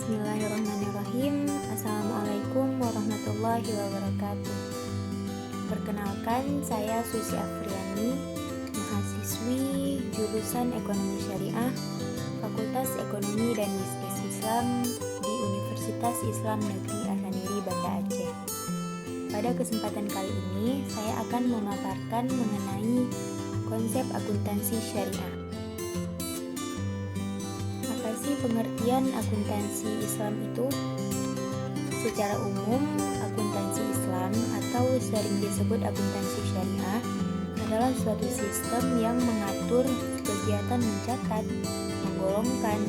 Bismillahirrahmanirrahim. Assalamualaikum warahmatullahi wabarakatuh. Perkenalkan, saya Susi Afriani, mahasiswi jurusan Ekonomi Syariah, Fakultas Ekonomi dan Bisnis Islam di Universitas Islam Negeri Ahsaniri, Banda Aceh. Pada kesempatan kali ini, saya akan memaparkan mengenai konsep akuntansi syariah. Apa sih pengertian akuntansi Islam itu? Secara umum, akuntansi Islam atau sering disebut akuntansi syariah adalah suatu sistem yang mengatur kegiatan mencatat, menggolongkan,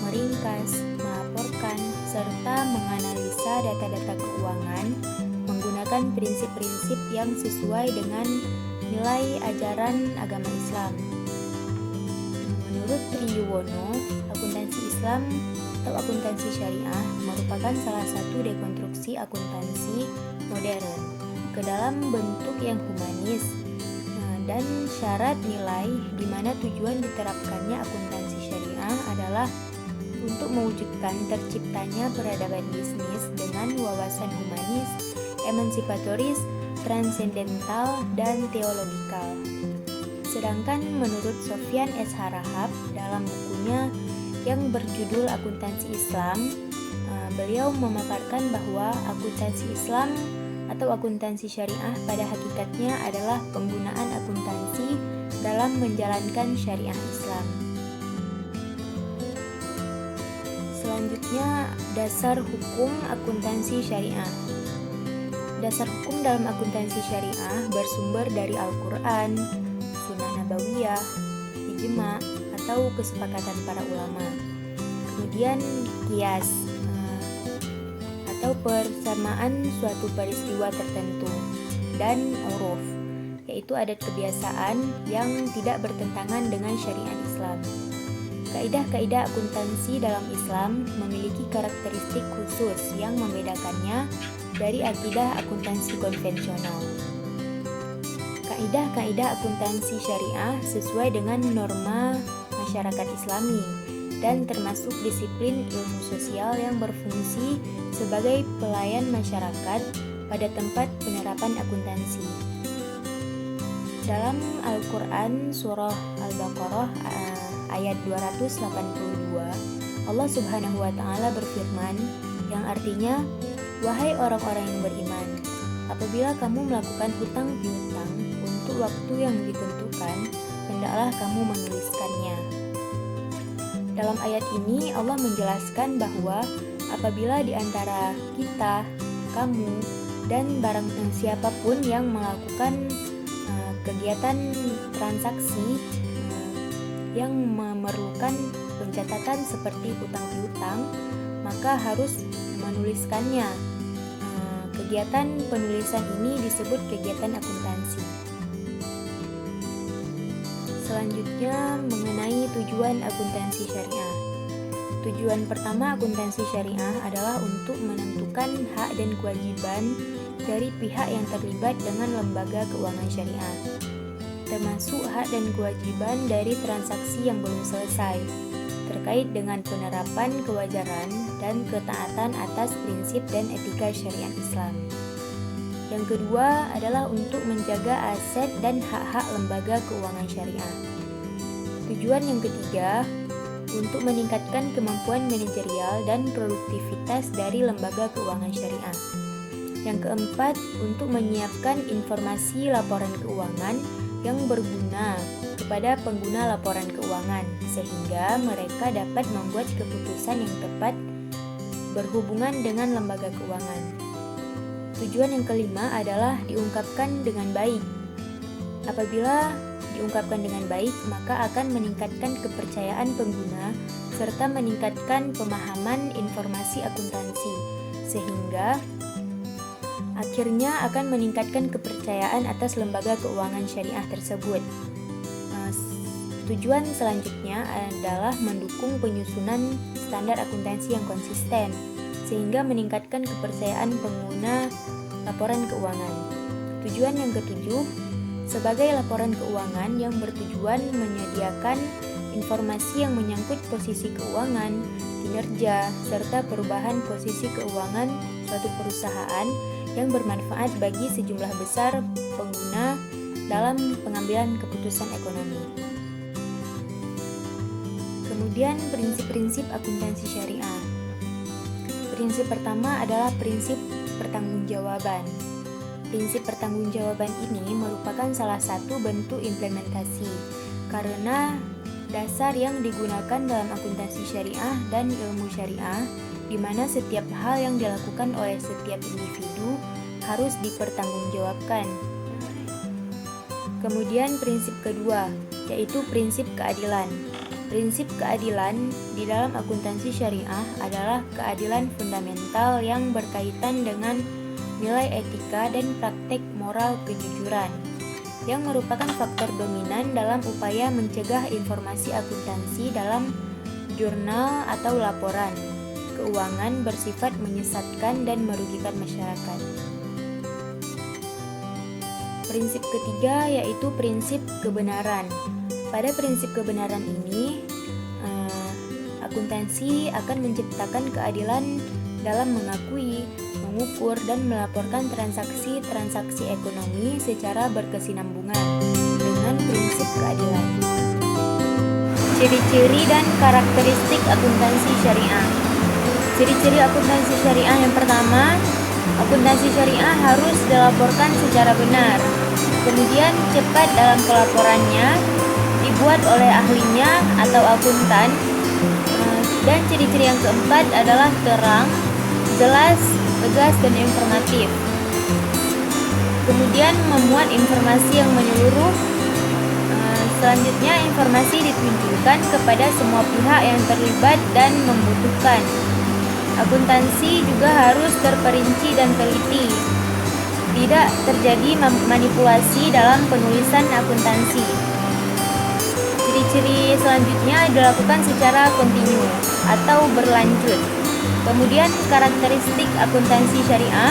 meringkas, melaporkan, serta menganalisa data-data keuangan menggunakan prinsip-prinsip yang sesuai dengan nilai ajaran agama Islam. Menurut Triyuwono, akuntansi Islam atau akuntansi syariah merupakan salah satu dekonstruksi akuntansi modern ke dalam bentuk yang humanis dan syarat nilai di mana tujuan diterapkannya akuntansi syariah adalah untuk mewujudkan terciptanya peradaban bisnis dengan wawasan humanis, emansipatoris, transendental, dan teologikal. Sedangkan menurut Sofyan S. Harahap dalam bukunya yang berjudul Akuntansi Islam, beliau memaparkan bahwa akuntansi Islam atau akuntansi syariah pada hakikatnya adalah penggunaan akuntansi dalam menjalankan syariah Islam. Selanjutnya, dasar hukum akuntansi syariah. Dasar hukum dalam akuntansi syariah bersumber dari Al-Quran, Sunnah Nabawiyah, Ijma, atau kesepakatan para ulama. Kemudian kias atau persamaan suatu peristiwa tertentu, dan uruf, yaitu adat kebiasaan yang tidak bertentangan dengan syariat Islam. Kaidah-kaidah akuntansi dalam Islam memiliki karakteristik khusus yang membedakannya dari akidah akuntansi konvensional. Kaidah-kaidah akuntansi syariah sesuai dengan norma masyarakat Islami dan termasuk disiplin ilmu sosial yang berfungsi sebagai pelayan masyarakat pada tempat penerapan akuntansi. Dalam Al-Quran Surah Al-Baqarah ayat 282, Allah Subhanahu wa Ta'ala berfirman, yang artinya, "Wahai orang-orang yang beriman, apabila kamu melakukan hutang piutang untuk waktu yang ditentukan, hendaklah kamu menuliskannya." Dalam ayat ini Allah menjelaskan bahwa apabila di antara kita, kamu, dan barang siapapun yang melakukan kegiatan transaksi yang memerlukan pencatatan seperti hutang piutang, maka harus menuliskannya. Kegiatan penulisan ini disebut kegiatan akuntansi. Selanjutnya, mengenai tujuan akuntansi syariah. Tujuan pertama akuntansi syariah adalah untuk menentukan hak dan kewajiban dari pihak yang terlibat dengan lembaga keuangan syariah, termasuk hak dan kewajiban dari transaksi yang belum selesai, terkait dengan penerapan kewajaran dan ketaatan atas prinsip dan etika syariat Islam. Yang kedua adalah untuk menjaga aset dan hak-hak lembaga keuangan syariah. Tujuan yang ketiga, untuk meningkatkan kemampuan manajerial dan produktivitas dari lembaga keuangan syariah. Yang keempat, untuk menyiapkan informasi laporan keuangan yang berguna kepada pengguna laporan keuangan, sehingga mereka dapat membuat keputusan yang tepat berhubungan dengan lembaga keuangan. Tujuan yang kelima adalah diungkapkan dengan baik. Apabila diungkapkan dengan baik, maka akan meningkatkan kepercayaan pengguna serta meningkatkan pemahaman informasi akuntansi, sehingga akhirnya akan meningkatkan kepercayaan atas lembaga keuangan syariah tersebut. Tujuan selanjutnya adalah mendukung penyusunan standar akuntansi yang konsisten, sehingga meningkatkan kepercayaan pengguna laporan keuangan. Tujuan yang ketujuh, sebagai laporan keuangan yang bertujuan menyediakan informasi yang menyangkut posisi keuangan, kinerja, serta perubahan posisi keuangan suatu perusahaan yang bermanfaat bagi sejumlah besar pengguna dalam pengambilan keputusan ekonomi. Kemudian prinsip-prinsip akuntansi syariah. Prinsip pertama adalah prinsip pertanggungjawaban. Prinsip pertanggungjawaban ini merupakan salah satu bentuk implementasi karena dasar yang digunakan dalam akuntansi syariah dan ilmu syariah, di mana setiap hal yang dilakukan oleh setiap individu harus dipertanggungjawabkan. Kemudian prinsip kedua, yaitu prinsip keadilan. Prinsip keadilan di dalam akuntansi syariah adalah keadilan fundamental yang berkaitan dengan nilai etika dan praktek moral kejujuran, yang merupakan faktor dominan dalam upaya mencegah informasi akuntansi dalam jurnal atau laporan keuangan bersifat menyesatkan dan merugikan masyarakat. Prinsip ketiga yaitu prinsip kebenaran. Pada prinsip kebenaran ini, akuntansi akan menciptakan keadilan dalam mengakui, mengukur, dan melaporkan transaksi-transaksi ekonomi secara berkesinambungan dengan prinsip keadilan. Ciri-ciri dan karakteristik akuntansi syariah. Ciri-ciri akuntansi syariah yang pertama, akuntansi syariah harus dilaporkan secara benar. Kemudian cepat dalam pelaporannya, dibuat oleh ahlinya atau akuntan. Dan ciri-ciri yang keempat adalah terang, jelas, tegas, dan informatif. Kemudian memuat informasi yang menyeluruh. Selanjutnya informasi ditunjukkan kepada semua pihak yang terlibat dan membutuhkan. Akuntansi juga harus terperinci dan teliti. Tidak terjadi manipulasi dalam penulisan akuntansi. Ciri-ciri selanjutnya dilakukan secara kontinu atau berlanjut. Kemudian karakteristik akuntansi syariah.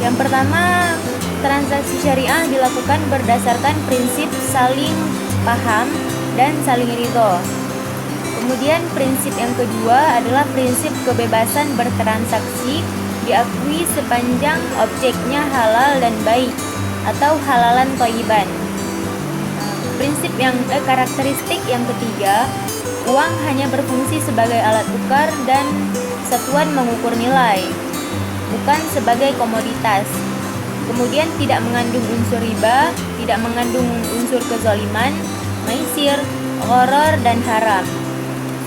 Yang pertama, transaksi syariah dilakukan berdasarkan prinsip saling paham dan saling ridho. Kemudian prinsip yang kedua adalah prinsip kebebasan bertransaksi, diakui sepanjang objeknya halal dan baik atau halalan thayyiban. Karakteristik yang ketiga, uang hanya berfungsi sebagai alat tukar dan satuan mengukur nilai, bukan sebagai komoditas. Kemudian tidak mengandung unsur riba, tidak mengandung unsur kezaliman, maisir, gharar, dan haram.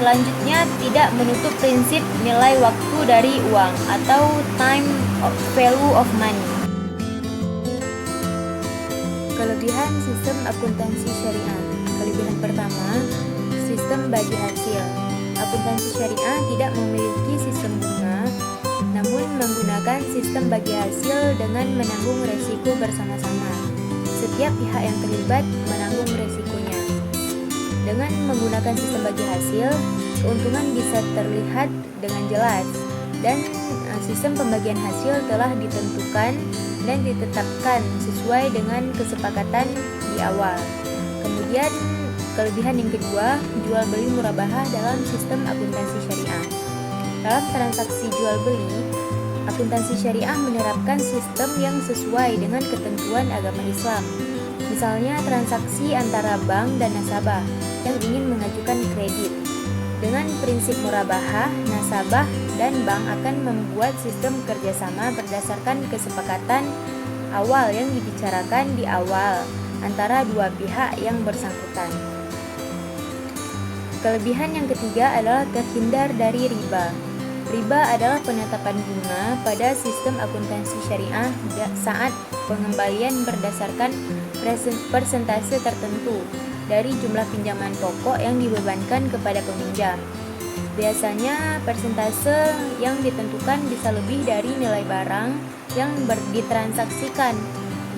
Selanjutnya, tidak menutup prinsip nilai waktu dari uang atau time of value of money. Kelebihan sistem akuntansi syariah. Kelebihan pertama, sistem bagi hasil. Akuntansi syariah tidak memiliki sistem bunga, namun menggunakan sistem bagi hasil dengan menanggung resiko bersama-sama. Setiap pihak yang terlibat menanggung resikonya. Dengan menggunakan sistem bagi hasil, keuntungan bisa terlihat dengan jelas, dan sistem pembagian hasil telah ditentukan dan ditetapkan sesuai dengan kesepakatan di awal. Kemudian kelebihan yang kedua, jual beli murabahah dalam sistem akuntansi syariah. Dalam transaksi jual beli, akuntansi syariah menerapkan sistem yang sesuai dengan ketentuan agama Islam. Misalnya transaksi antara bank dan nasabah yang ingin mengajukan kredit. Dengan prinsip murabahah, nasabah dan bank akan membuat sistem kerjasama berdasarkan kesepakatan awal yang dibicarakan di awal antara dua pihak yang bersangkutan. Kelebihan yang ketiga adalah terhindar dari riba. Riba adalah penetapan bunga pada sistem akuntansi syariah saat pengembalian berdasarkan persentase tertentu dari jumlah pinjaman pokok yang dibebankan kepada peminjam. Biasanya persentase yang ditentukan bisa lebih dari nilai barang yang ditransaksikan.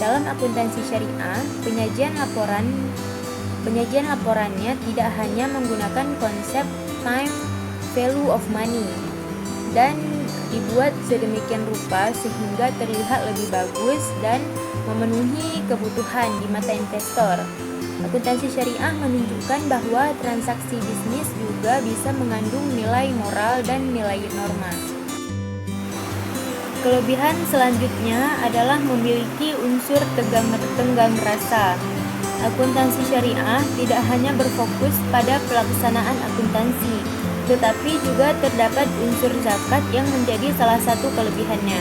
Dalam akuntansi syariah, penyajian laporannya tidak hanya menggunakan konsep time value of money dan dibuat sedemikian rupa sehingga terlihat lebih bagus dan memenuhi kebutuhan di mata investor. Akuntansi syariah menunjukkan bahwa transaksi bisnis juga bisa mengandung nilai moral dan nilai norma. Kelebihan selanjutnya adalah memiliki unsur tenggang rasa. Akuntansi syariah tidak hanya berfokus pada pelaksanaan akuntansi, tetapi juga terdapat unsur zakat yang menjadi salah satu kelebihannya.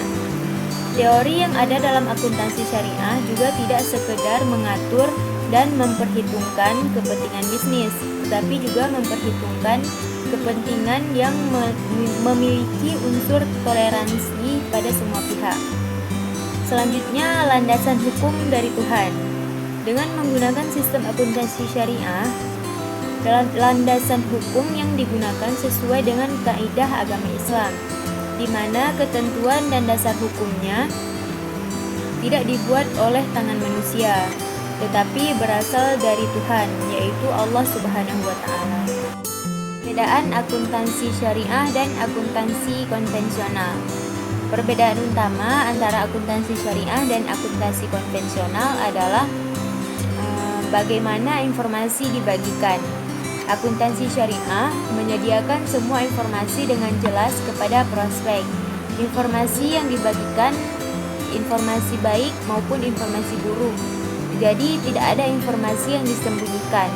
Teori yang ada dalam akuntansi syariah juga tidak sekedar mengatur dan memperhitungkan kepentingan bisnis, tetapi juga memperhitungkan kepentingan yang memiliki unsur toleransi pada semua pihak. Selanjutnya, landasan hukum dari Tuhan. Dengan menggunakan sistem akuntansi syariah, landasan hukum yang digunakan sesuai dengan kaidah agama Islam, di mana ketentuan dan dasar hukumnya tidak dibuat oleh tangan manusia, tetapi berasal dari Tuhan, yaitu Allah Subhanahu wa Ta'ala. Perbedaan akuntansi syariah dan akuntansi konvensional. Perbedaan utama antara akuntansi syariah dan akuntansi konvensional adalah bagaimana informasi dibagikan. Akuntansi syariah menyediakan semua informasi dengan jelas kepada prospek. Informasi yang dibagikan informasi baik maupun informasi buruk. Jadi tidak ada informasi yang disembunyikan.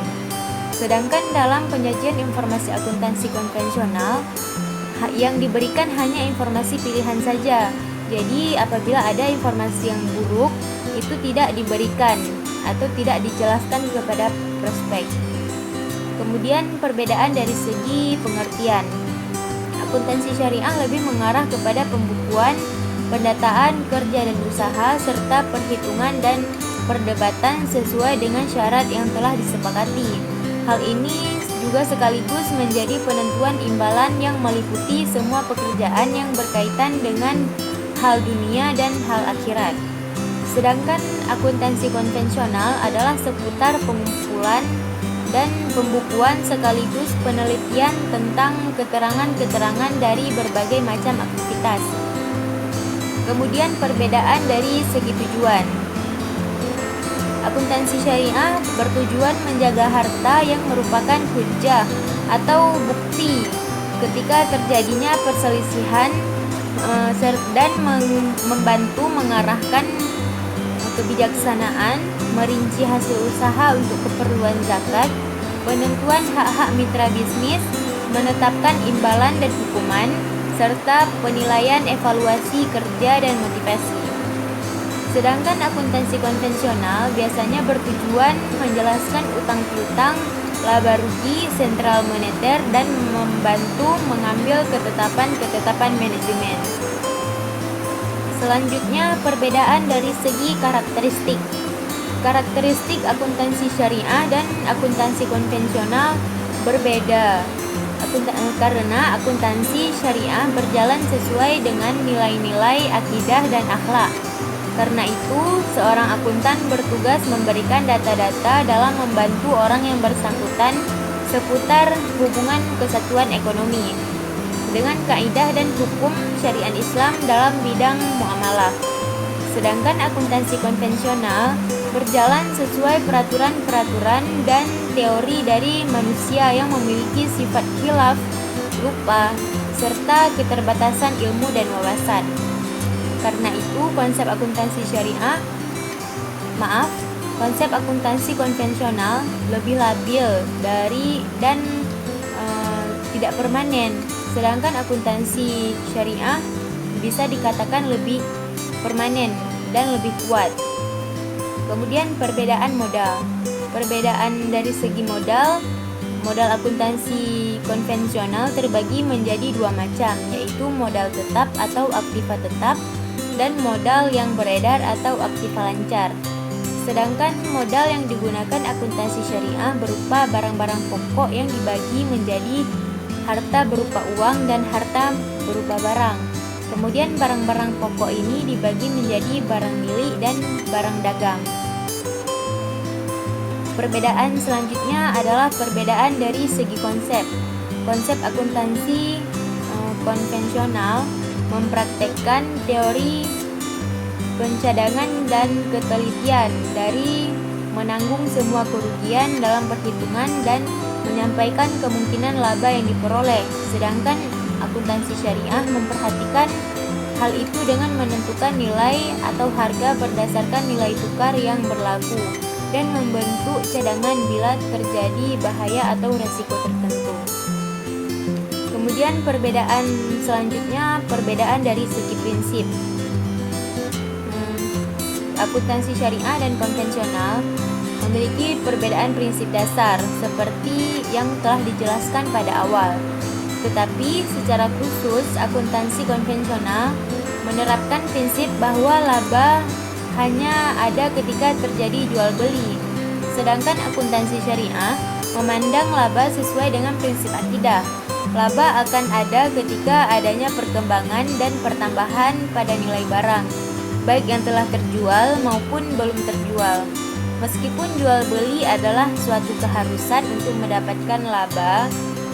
Sedangkan dalam penyajian informasi akuntansi konvensional, yang diberikan hanya informasi pilihan saja. Jadi apabila ada informasi yang buruk, itu tidak diberikan atau tidak dijelaskan kepada prospek. Kemudian perbedaan dari segi pengertian. Akuntansi syariah lebih mengarah kepada pembukuan, pendataan kerja dan usaha, serta perhitungan dan perdebatan sesuai dengan syarat yang telah disepakati. Hal ini juga sekaligus menjadi penentuan imbalan yang meliputi semua pekerjaan yang berkaitan dengan hal dunia dan hal akhirat. Sedangkan akuntansi konvensional adalah seputar pengumpulan dan pembukuan sekaligus penelitian tentang keterangan-keterangan dari berbagai macam aktivitas. Kemudian perbedaan dari segi tujuan. Akuntansi syariah bertujuan menjaga harta yang merupakan hujjah atau bukti ketika terjadinya perselisihan dan membantu mengarahkan kebijaksanaan, merinci hasil usaha untuk keperluan zakat, penentuan hak-hak mitra bisnis, menetapkan imbalan dan hukuman, serta penilaian evaluasi kerja dan motivasi. Sedangkan akuntansi konvensional biasanya bertujuan menjelaskan utang piutang, laba rugi, sentral moneter, dan membantu mengambil ketetapan-ketetapan manajemen. Selanjutnya, perbedaan dari segi karakteristik. Karakteristik akuntansi syariah dan akuntansi konvensional berbeda. Karena akuntansi syariah berjalan sesuai dengan nilai-nilai akidah dan akhlak. Karena itu, seorang akuntan bertugas memberikan data-data dalam membantu orang yang bersangkutan seputar hubungan kesatuan ekonomi dengan kaidah dan hukum syariat Islam dalam bidang muamalah. Sedangkan akuntansi konvensional berjalan sesuai peraturan-peraturan dan teori dari manusia yang memiliki sifat khilaf, lupa, serta keterbatasan ilmu dan wawasan. Karena itu, konsep akuntansi konvensional lebih labil dan tidak permanen. Sedangkan akuntansi syariah bisa dikatakan lebih permanen dan lebih kuat. Kemudian perbedaan modal. Perbedaan dari segi modal akuntansi konvensional terbagi menjadi dua macam, yaitu modal tetap atau aktiva tetap dan modal yang beredar atau aktiva lancar. Sedangkan modal yang digunakan akuntansi syariah berupa barang-barang pokok yang dibagi menjadi harta berupa uang dan harta berupa barang. Kemudian barang-barang pokok ini dibagi menjadi barang milik dan barang dagang. Perbedaan selanjutnya adalah perbedaan dari segi konsep. Konsep akuntansi konvensional mempraktekkan teori pencadangan dan ketelitian dari menanggung semua kerugian dalam perhitungan dan menyampaikan kemungkinan laba yang diperoleh. Sedangkan akuntansi syariah memperhatikan hal itu dengan menentukan nilai atau harga berdasarkan nilai tukar yang berlaku dan membentuk cadangan bila terjadi bahaya atau resiko tertentu. Kemudian perbedaan selanjutnya, perbedaan dari segi prinsip. Akuntansi syariah dan konvensional memiliki perbedaan prinsip dasar seperti yang telah dijelaskan pada awal. Tetapi secara khusus akuntansi konvensional menerapkan prinsip bahwa laba hanya ada ketika terjadi jual beli. Sedangkan akuntansi syariah memandang laba sesuai dengan prinsip akidah. Laba akan ada ketika adanya perkembangan dan pertambahan pada nilai barang, baik yang telah terjual maupun belum terjual. Meskipun jual beli adalah suatu keharusan untuk mendapatkan laba,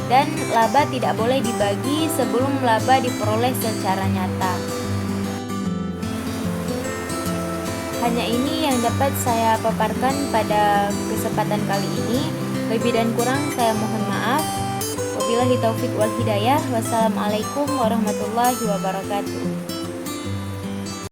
dan laba tidak boleh dibagi sebelum laba diperoleh secara nyata. Hanya ini yang dapat saya paparkan pada kesempatan kali ini. Lebih dan kurang saya mohon maaf. Wabillahi taufik wal hidayah. Wassalamualaikum warahmatullahi wabarakatuh.